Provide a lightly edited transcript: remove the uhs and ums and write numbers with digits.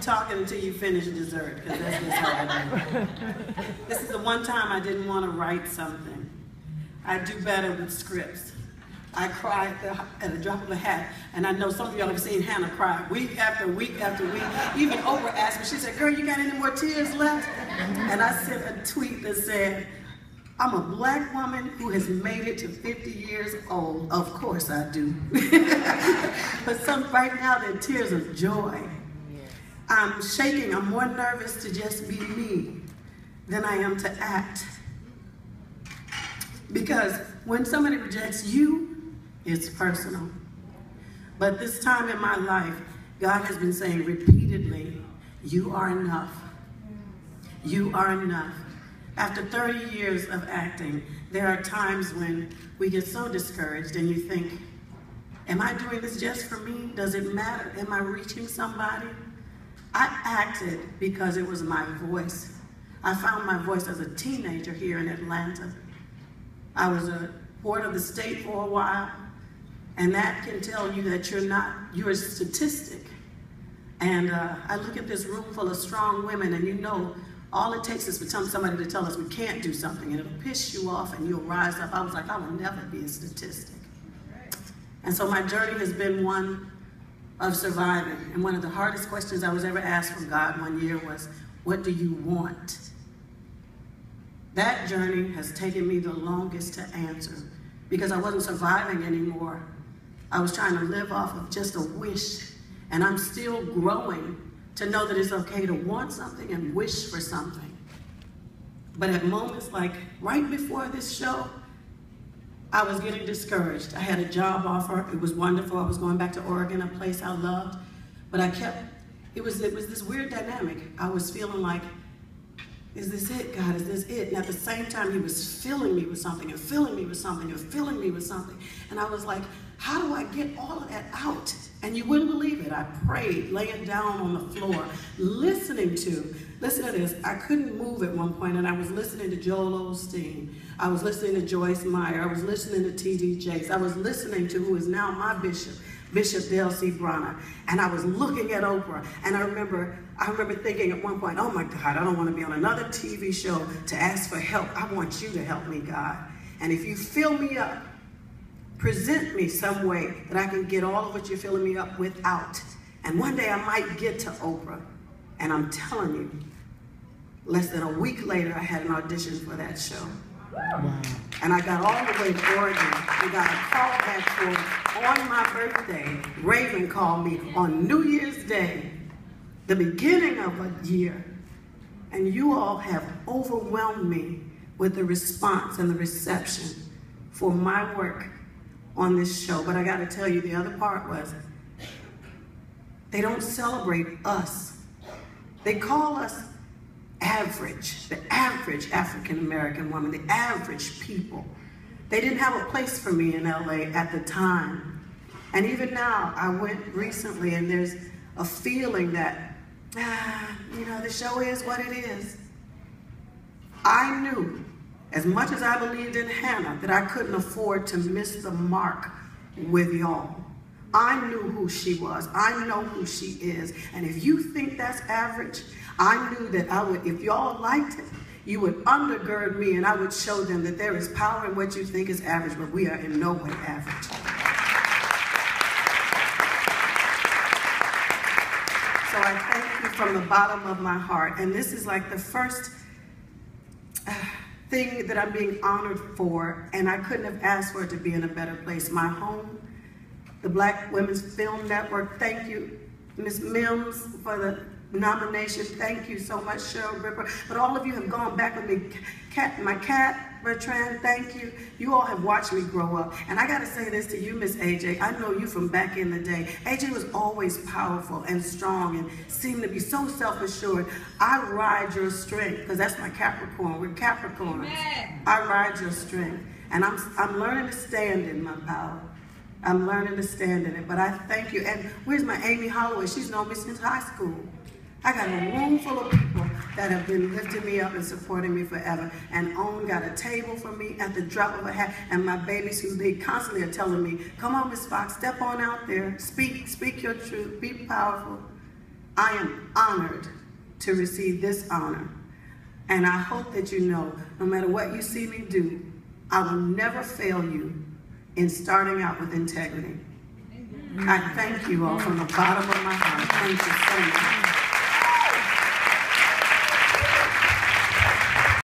talking until you finish dessert, because that's just how I do. This is the one time I didn't want to write something. I do better with scripts. I cry at the drop of a hat, and I know some of y'all have seen Hannah cry week after week after week. Even Oprah asked me, she said, girl, you got any more tears left? And I sent a tweet that said, I'm a black woman who has made it to 50 years old. Of course I do. But right now they're tears of joy. I'm shaking. I'm more nervous to just be me than I am to act. Because when somebody rejects you, it's personal. But this time in my life, God has been saying repeatedly, you are enough. You are enough. After 30 years of acting, there are times when we get so discouraged and you think, am I doing this just for me? Does it matter? Am I reaching somebody? I acted because it was my voice. I found my voice as a teenager here in Atlanta. I was a board of the state for a while, and that can tell you that you're a statistic. And I look at this room full of strong women, and you know, all it takes is for somebody to tell us we can't do something, and it'll piss you off, and you'll rise up. I was like, I will never be a statistic. And so my journey has been one of surviving. And one of the hardest questions I was ever asked from God one year was, what do you want? That journey has taken me the longest to answer because I wasn't surviving anymore. I was trying to live off of just a wish, and I'm still growing to know that it's okay to want something and wish for something. But at moments like right before this show, I was getting discouraged. I had a job offer. It was wonderful. I was going back to Oregon, a place I loved. But it was this weird dynamic. I was feeling like, is this it, God? Is this it? And at the same time, he was filling me with something and filling me with something and filling me with something. And I was like, how do I get all of that out? And you wouldn't believe it. I prayed, laying down on the floor, listen to this. I couldn't move at one point, and I was listening to Joel Osteen. I was listening to Joyce Meyer. I was listening to T.D. Jakes. I was listening to who is now my bishop, Bishop Dale C. Bronner. And I was looking at Oprah. And I remember thinking at one point, oh my God, I don't want to be on another TV show to ask for help. I want you to help me, God. And if you fill me up, present me some way that I can get all of what you're filling me up without. And one day I might get to Oprah. And I'm telling you, less than a week later, I had an audition for that show. Wow. And I got all the way to Oregon. We got a call back for on my birthday. Raven called me on New Year's Day, the beginning of a year. And you all have overwhelmed me with the response and the reception for my work on this show. But I got to tell you, the other part was, they don't celebrate us. They call us average, the average African-American woman, the average people. They didn't have a place for me in LA at the time. And even now, I went recently and there's a feeling that, the show is what it is. I knew, as much as I believed in Hannah, that I couldn't afford to miss the mark with y'all. I knew who she was. I know who she is. And if you think that's average, I knew that I would, if y'all liked it, you would undergird me and I would show them that there is power in what you think is average, but we are in no way average. So I thank you from the bottom of my heart. And this is like the first thing that I'm being honored for, and I couldn't have asked for it to be in a better place. My home, the Black Women's Film Network, thank you, Ms. Mims, for the nomination. Thank you so much, Cheryl Gripper. But all of you have gone back with me. My cat, Bertrand, thank you. You all have watched me grow up. And I got to say this to you, Miss AJ. I know you from back in the day. AJ was always powerful and strong and seemed to be so self-assured. I ride your strength, because that's my Capricorn. We're Capricorns. Amen. I ride your strength. And I'm learning to stand in my power. I'm learning to stand in it. But I thank you. And where's my Amy Holloway? She's known me since high school. I got a room full of people that have been lifting me up and supporting me forever. And Owen got a table for me at the drop of a hat. And my babies, who they constantly are telling me, come on, Miss Fox, step on out there, speak your truth, be powerful. I am honored to receive this honor. And I hope that you know, no matter what you see me do, I will never fail you in starting out with integrity. I thank you all from the bottom of my heart. Thank you so much.